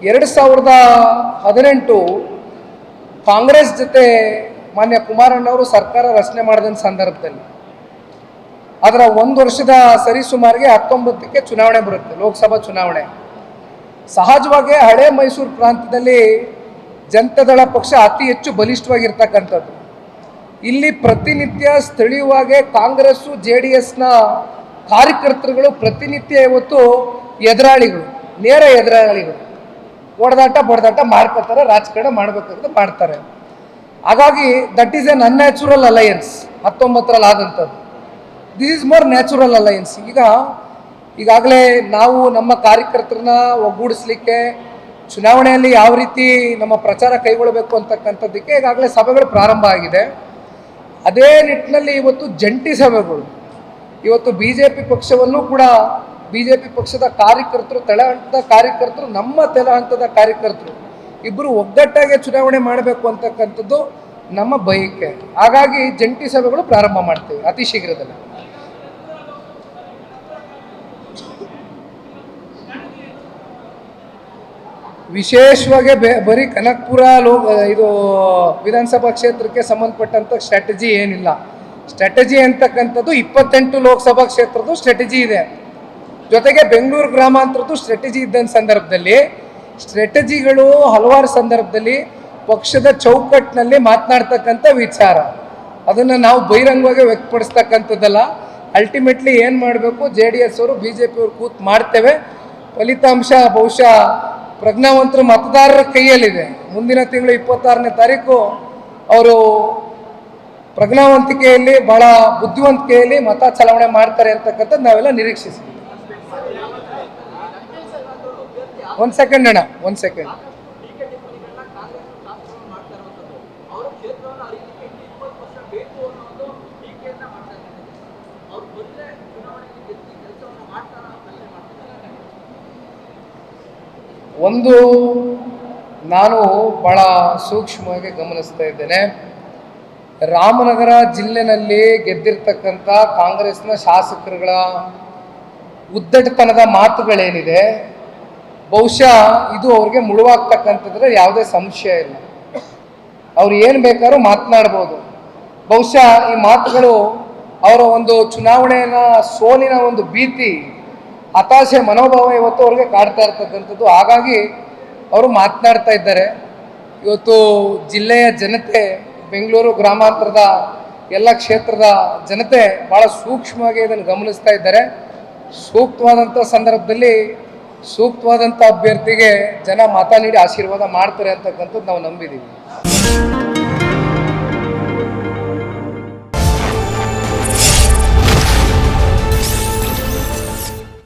2018 ಕಾಂಗ್ರೆಸ್ ಜೊತೆ ಮಾನ್ಯ ಕುಮಾರಣ್ಣವರು ಸರ್ಕಾರ ರಚನೆ ಮಾಡಿದ ಸಂದರ್ಭದಲ್ಲಿ ಅದರ ಒಂದು ವರ್ಷದ ಸರಿಸುಮಾರಿಗೆ 19ಕ್ಕೆ ಚುನಾವಣೆ ಬರುತ್ತೆ, ಲೋಕಸಭಾ ಚುನಾವಣೆ. ಸಹಜವಾಗಿ ಹಳೆ ಮೈಸೂರು ಪ್ರಾಂತದಲ್ಲಿ ಜನತಾದಳ ಪಕ್ಷ ಅತಿ ಹೆಚ್ಚು ಬಲಿಷ್ಠವಾಗಿರ್ತಕ್ಕಂಥದ್ದು. ಇಲ್ಲಿ ಪ್ರತಿನಿತ್ಯ ಸ್ಥಳೀಯವಾಗಿ ಕಾಂಗ್ರೆಸ್ಸು JDSನ ಕಾರ್ಯಕರ್ತರುಗಳು ಪ್ರತಿನಿತ್ಯ ಇವತ್ತು ಎದುರಾಳಿಗಳು, ನೇರ ಎದುರಾಳಿಗಳು, ಹೊಡೆದಾಟ ಬಡದಾಟ ಮಾಡ್ಕೋತಾರೆ, ರಾಜಕಾರಣ ಮಾಡಬೇಕಾದ್ರೆ ಮಾಡ್ತಾರೆ. ಹಾಗಾಗಿ that is an unnatural alliance 19ರಲ್ಲಿ ಆದಂಥದ್ದು. This is more natural alliance. ಈಗಾಗಲೇ ನಾವು ನಮ್ಮ ಕಾರ್ಯಕರ್ತರನ್ನ ಒಗ್ಗೂಡಿಸ್ಲಿಕ್ಕೆ ಚುನಾವಣೆಯಲ್ಲಿ ಯಾವ ರೀತಿ ನಮ್ಮ ಪ್ರಚಾರ ಕೈಗೊಳ್ಳಬೇಕು ಅಂತಕ್ಕಂಥದ್ದಕ್ಕೆ ಈಗಾಗಲೇ ಸಭೆಗಳು ಪ್ರಾರಂಭ ಆಗಿದೆ. ಅದೇ ನಿಟ್ಟಿನಲ್ಲಿ ಇವತ್ತು ಜಂಟಿ ಸಭೆಗಳು, ಇವತ್ತು BJP ಪಕ್ಷವನ್ನು ಕೂಡ BJP ಪಕ್ಷದ ಕಾರ್ಯಕರ್ತರು, ತಳಹಂತದ ಕಾರ್ಯಕರ್ತರು, ನಮ್ಮ ತಳಹಂತದ ಕಾರ್ಯಕರ್ತರು ಇಬ್ಬರು ಒಗ್ಗಟ್ಟಾಗಿ ಚುನಾವಣೆ ಮಾಡಬೇಕು ಅಂತಕ್ಕಂಥದ್ದು ನಮ್ಮ ಬಯಕೆ. ಹಾಗಾಗಿ ಜಂಟಿ ಸಭೆಗಳು ಪ್ರಾರಂಭ ಮಾಡ್ತೇವೆ ಅತಿ ಶೀಘ್ರದಲ್ಲಿ. ವಿಶೇಷವಾಗಿ ಬರೀ ಕನಕಪುರ ಇದು ವಿಧಾನಸಭಾ ಕ್ಷೇತ್ರಕ್ಕೆ ಸಂಬಂಧಪಟ್ಟಂಥ ಸ್ಟ್ರಾಟಜಿ ಏನಿಲ್ಲ. ಸ್ಟ್ರಾಟಜಿ ಅಂತಕ್ಕಂಥದ್ದು 28 ಲೋಕಸಭಾ ಕ್ಷೇತ್ರದ ಸ್ಟ್ರಾಟಜಿ ಇದೆ, ಜೊತೆಗೆ ಬೆಂಗಳೂರು ಗ್ರಾಮಾಂತರದ್ದು ಸ್ಟ್ರಾಟಜಿ ಇದ್ದಂಥ ಸಂದರ್ಭದಲ್ಲಿ ಸ್ಟ್ರಾಟಜಿಗಳು ಹಲವಾರು ಸಂದರ್ಭದಲ್ಲಿ ಪಕ್ಷದ ಚೌಕಟ್ಟಿನಲ್ಲಿ ಮಾತನಾಡ್ತಕ್ಕಂಥ ವಿಚಾರ, ಅದನ್ನು ನಾವು ಬಹಿರಂಗವಾಗಿ ವ್ಯಕ್ತಪಡಿಸ್ತಕ್ಕಂಥದ್ದಲ್ಲ. ಅಲ್ಟಿಮೇಟ್ಲಿ ಏನು ಮಾಡಬೇಕು, JDS ಅವರು BJP ಅವರು ಕೂತು ಮಾಡ್ತೇವೆ. ಫಲಿತಾಂಶ ಬಹುಶಃ ಪ್ರಜ್ಞಾವಂತರ ಮತದಾರರ ಕೈಯಲ್ಲಿದೆ. ಮುಂದಿನ ತಿಂಗಳು 26ನೇ ತಾರೀಕು ಅವರು ಪ್ರಜ್ಞಾವಂತಿಕೆಯಲ್ಲಿ, ಬಹಳ ಬುದ್ಧಿವಂತಿಕೆಯಲ್ಲಿ ಮತ ಚಲಾವಣೆ ಮಾಡ್ತಾರೆ ಅಂತಕ್ಕಂಥದ್ದು ನಾವೆಲ್ಲ ನಿರೀಕ್ಷಿಸ್ತೀವಿ. ಒಂದು ಸೆಕೆಂಡ್ ಅಣ್ಣ, ಒಂದು ಸೆಕೆಂಡ್. ಒಂದು ನಾನು ಬಹಳ ಸೂಕ್ಷ್ಮವಾಗಿ ಗಮನಿಸ್ತಾ ಇದ್ದೇನೆ. ರಾಮನಗರ ಜಿಲ್ಲೆನಲ್ಲಿ ಗೆದ್ದಿರ್ತಕ್ಕಂಥ ಕಾಂಗ್ರೆಸ್ನ ಶಾಸಕರುಗಳ ಉದ್ದಟತನದ ಮಾತುಗಳೇನಿದೆ, ಬಹುಶಃ ಇದು ಅವ್ರಿಗೆ ಮುಳುವಾಗ್ತಕ್ಕಂಥದ್ರೆ ಯಾವುದೇ ಸಂಶಯ ಇಲ್ಲ. ಅವ್ರು ಏನು ಬೇಕಾದ್ರೂ ಮಾತನಾಡ್ಬೋದು. ಬಹುಶಃ ಈ ಮಾತುಗಳು ಅವರ ಒಂದು ಚುನಾವಣೆಯ ಸೋಲಿನ ಒಂದು ಭೀತಿ, ಹತಾಶೆ ಮನೋಭಾವ ಇವತ್ತು ಅವ್ರಿಗೆ ಕಾಡ್ತಾ ಇರ್ತಕ್ಕಂಥದ್ದು. ಹಾಗಾಗಿ ಅವರು ಮಾತನಾಡ್ತಾ ಇದ್ದಾರೆ. ಇವತ್ತು ಜಿಲ್ಲೆಯ ಜನತೆ, ಬೆಂಗಳೂರು ಗ್ರಾಮಾಂತರದ ಎಲ್ಲ ಕ್ಷೇತ್ರದ ಜನತೆ ಭಾಳ ಸೂಕ್ಷ್ಮವಾಗಿ ಇದನ್ನು ಗಮನಿಸ್ತಾ ಇದ್ದಾರೆ. ಸೂಕ್ತವಾದಂಥ ಸಂದರ್ಭದಲ್ಲಿ ಸೂಕ್ತವಾದಂಥ ಅಭ್ಯರ್ಥಿಗೆ ಜನ ಮತ ನೀಡಿ ಆಶೀರ್ವಾದ ಮಾಡ್ತಾರೆ ಅಂತಕ್ಕಂಥದ್ದು ನಾವು ನಂಬಿದ್ದೀವಿ.